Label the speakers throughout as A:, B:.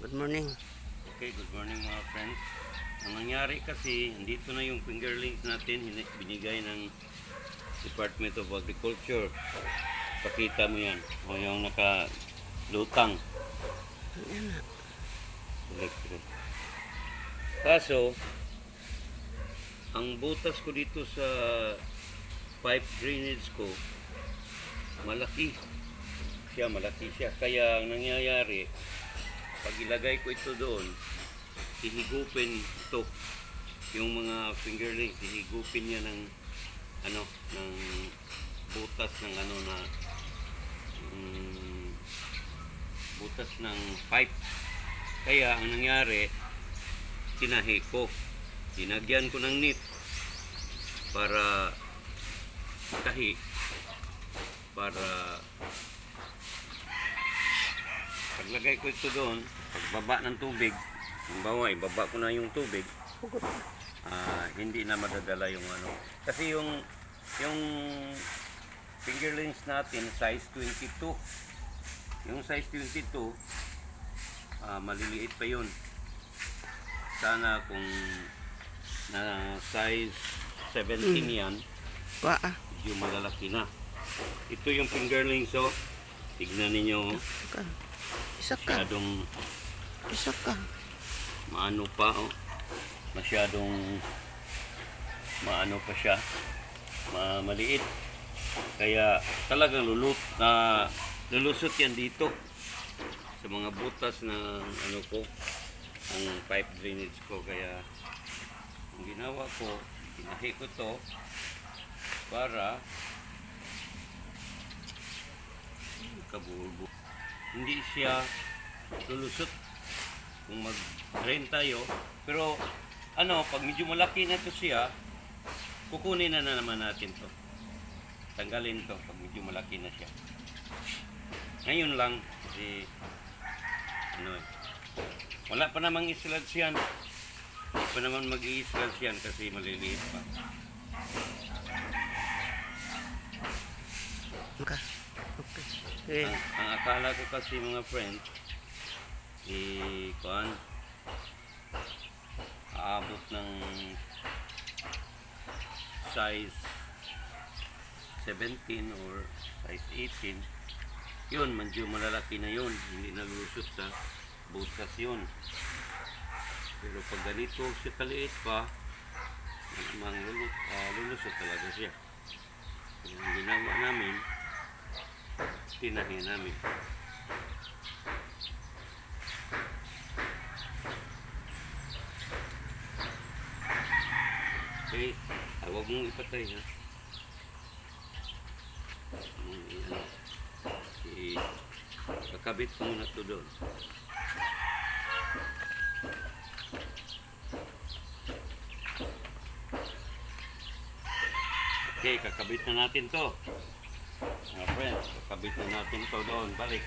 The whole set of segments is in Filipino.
A: Good morning.
B: Okay, good morning mga friends. Ang nangyari kasi, andito na yung fingerlings natin, binigay ng Department of Agriculture. Pakita mo yan. O yung nakalutang.
A: Ayan na.
B: Electric. Kaso, ang butas ko dito sa pipe drainage ko, malaki siya. Kaya ang nangyayari, pag ilagay ko ito doon, hihigupin ito. Yung mga fingerlings, hihigupin niya ng ng butas ng butas ng pipe. Kaya ang nangyari, tinahi ko. Dinagyan ko ng nip para tahi, para paglagay ko ito doon, pagbaba ng tubig, ibaba ko na yung tubig, hindi na madadala yung kasi yung fingerlings natin size 22. Yung size 22, maliliit pa yun. Sana kung na size 17 yan, medyo malalaki na. Ito yung fingerlings, so tignan ninyo.
A: Isa ka.
B: Maano pa, masyadong maano pa siya, maliit. Kaya talagang lulusot yan dito sa mga butas ng ang pipe drainage ko. Kaya ang ginawa ko, tinahi ko to para kabulbo. Hindi siya lulusot kung mag-drain tayo. Pero pag medyo malaki na to siya, kukunin na naman natin to. Tanggalin to pag medyo malaki na siya. Ngayon lang kasi wala pa namang i-sludge yan. Hindi pa naman mag-i-sludge yan kasi maliliit pa.
A: Okay.
B: Ang akala ko kasi mga friends, aabot ng size 17 or size 18, yun, medyo malalaki na yun, hindi nalulusot sa butas yun. Pero pag ganito siya kaliit pa, lulusot talaga siya. Kaya ang ginawa namin, tinahi namin. Okay, huwag mong ipatay, ha. Kakabit ko muna ito doon. Okay, kakabit na natin to. Mga friends, kakabit na natin to doon. Balik.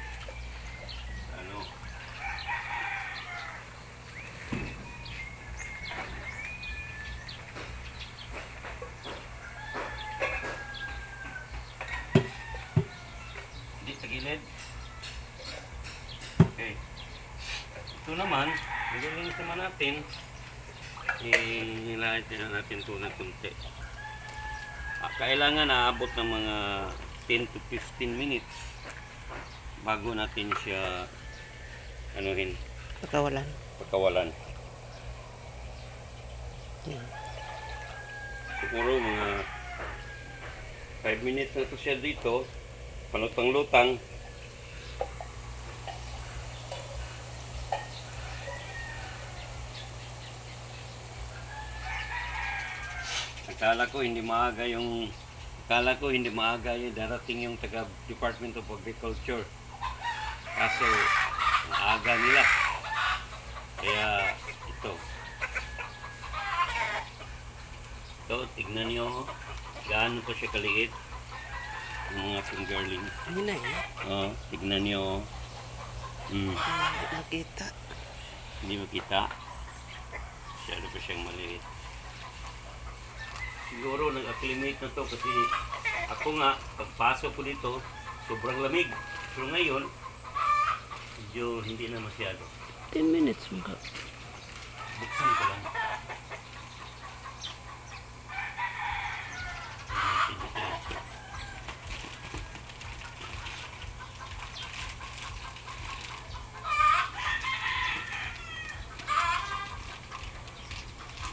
B: Hindi sa gilid. Okay. Ito naman, nililinis naman natin. Hilahit na natin ito ng kunti. Kailangan naabot ng mga 10 to 15 minutes bago natin siya pakawalan. Siguro mga 5 minutes na ito siya dito, palutang-lutang. Akala ko hindi maaga yung darating yung taga Department of Agriculture. Kaso maaga nila. Kaya ito, tignan niyo gaano pa siya kaliit yung mga fingerlings. Tignan niyo. Hindi makita. Masyado pa siyang maliit. Siguro nag-acclimate na to kasi ako nga, pagpasok ko dito, sobrang lamig. Pero ngayon, medyo hindi na masyado.
A: 10 minutes mga.
B: Buksan ko lang.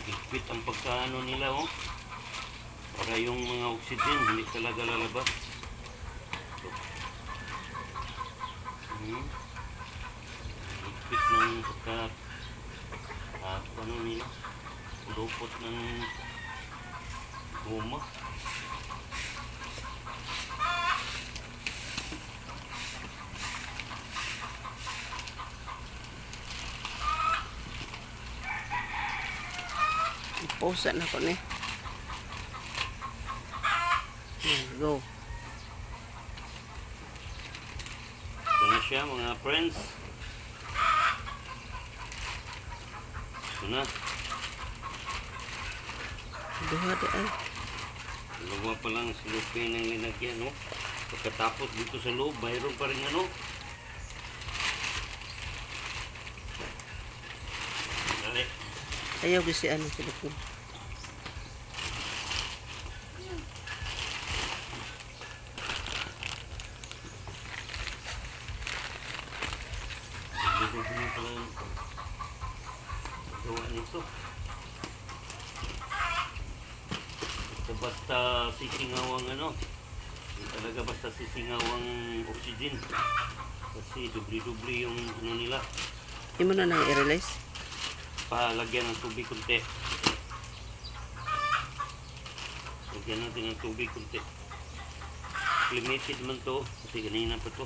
B: Higpit ang pagkaano nila, oh. Para yung mga oxygen hindi talaga lalabas. Higpit ng pagka ano nila, lupot ng guma.
A: Pausa na ko ni. Go.
B: Ito na siya mga friends. Ito na.
A: Duha di ay.
B: Dalawa pa lang silupin ang linagyan, no? Pagkatapos dito sa loob, mayroon pa rin ano. Dali.
A: Ayaw gisi ano sila ko.
B: Dito pa lang gawa nito. Basta sisingawang ano. Hindi talaga basta sisingawang oxygen. Kasi dubli-dubli yung ano nila.
A: Hindi mo na nang i-release.
B: Palagyan ng tubig kunti. Lagyan natin ng tubig kunti. Limited man to kasi ganina pa to.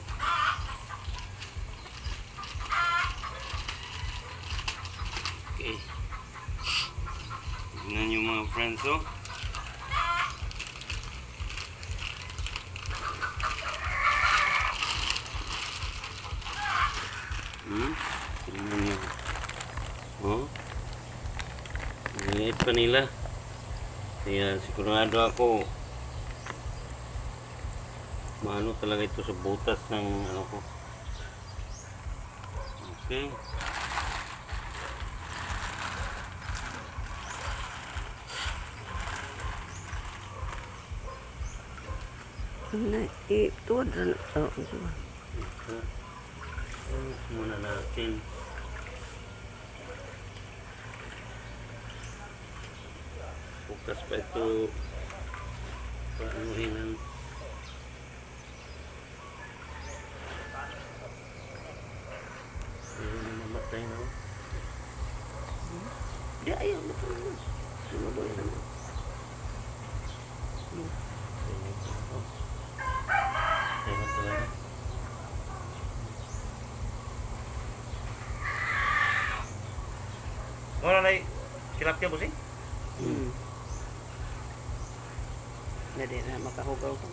B: Okay. Tignan nyo mga friends, oh. Tignan nyo. Oh. Liit pa nila. Kaya sigurado ako maano talaga ito sa butas ng ano ko. Okay.
A: Na tuwad na. Oh, ito.
B: Muna natin. Bukas pa ito paanuhin ng mamatay na.
A: Di ayaw na po naman. Sumuboy naman.
B: Ewan talaga. Wala na tilapia po
A: Na di na makahugaw ko.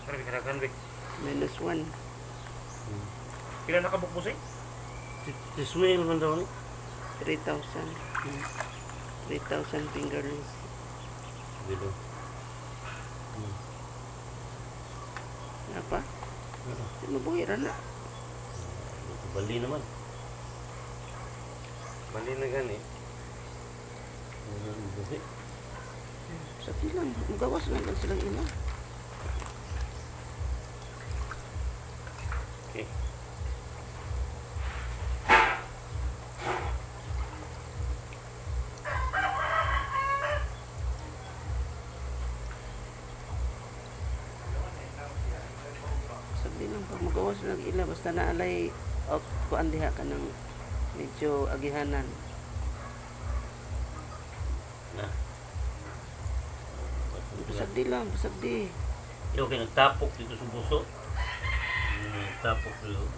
B: Ano bikarakan be?
A: -1.
B: Pila nakabuk po Ismail man daw ni?
A: 3,000. 3,000 fingerlings.
B: Dito.
A: Apa? Sumuboy ra na.
B: Bali naman. Bali na gani.
A: Sa tilang, magawas na lang silang ina.
B: Okay.
A: Sabi lang, pag magawas na lang ila, basta naalay out kuan diha ka ng medyo agihanan.
B: Na.
A: Pasagdi lang, pasagdi.
B: Yo kay nagtapok dito sa buso. Nagtapok dito.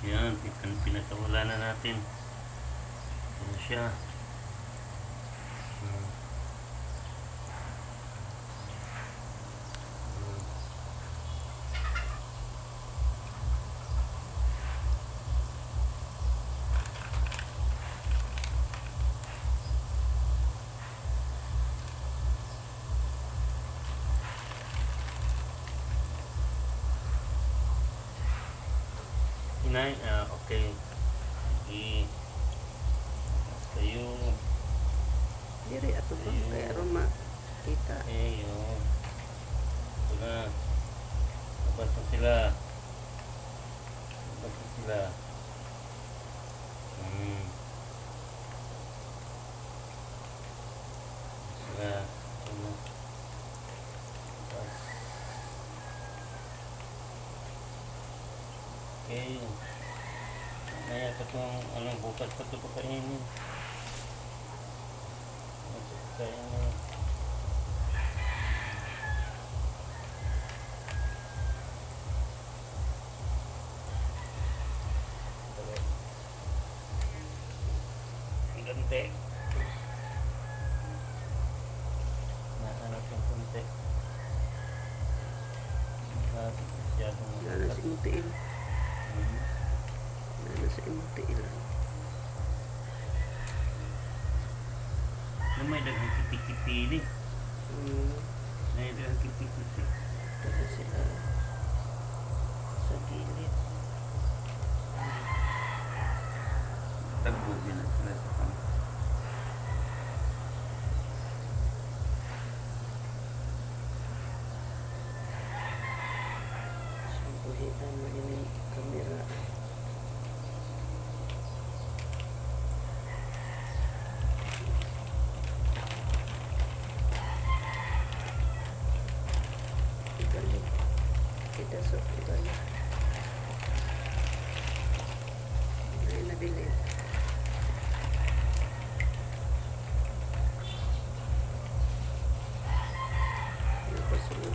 B: Yan, pinatawala na natin. Ano siya? Inay, okay. Sige. Tayo.
A: Diri ato ba? Kaya aron makita.
B: Ayo. Ito na. Labas na sila. Labas na sila. Sila. Ito na. Labas. Okay. Mamaya pa itong, bukas pa ito pakainin. Pakainin. Ang gante. Naanap yung kunti. Masyadong
A: Lalo sa imutiil. Lalo sa imutiil.
B: Na may daghang kipi-kipi ni. May daghang kipi-kipi.
A: Dito sila sa gilid.
B: Tagbo din na sila sa kama.
A: Sampuhitan mo yung kamera. Igaling. Kita sa igaling. Ay, nabilin. Napasunod.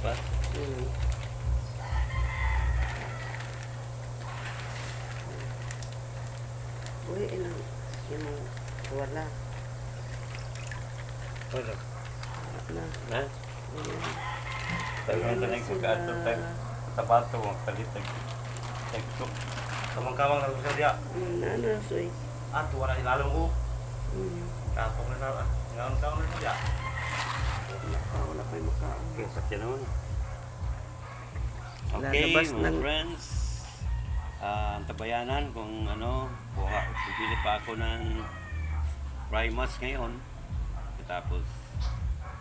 B: Pas?
A: Uy, ilang yung wala.
B: Wala.
A: Na.
B: Na?
A: Ayan.
B: Talagang tanig ko ka ato tag tabato mo kalitag. Tagtok.
C: Kamang-kamang na gusto dia.
A: Ano, soy?
C: Ah, tuwa na ilalong ko. Kapok na na. Ngayon taon na dia.
A: Wala kayo makaon.
B: Okay, sakya naman.
A: Lalabas
B: Okay, mga
A: ng-
B: friends. Antabayanan kung bibili pa ako ng Primus ngayon. Tapos,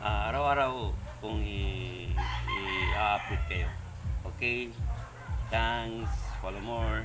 B: araw-araw kung i-update kayo. Okay? Thanks. Follow more.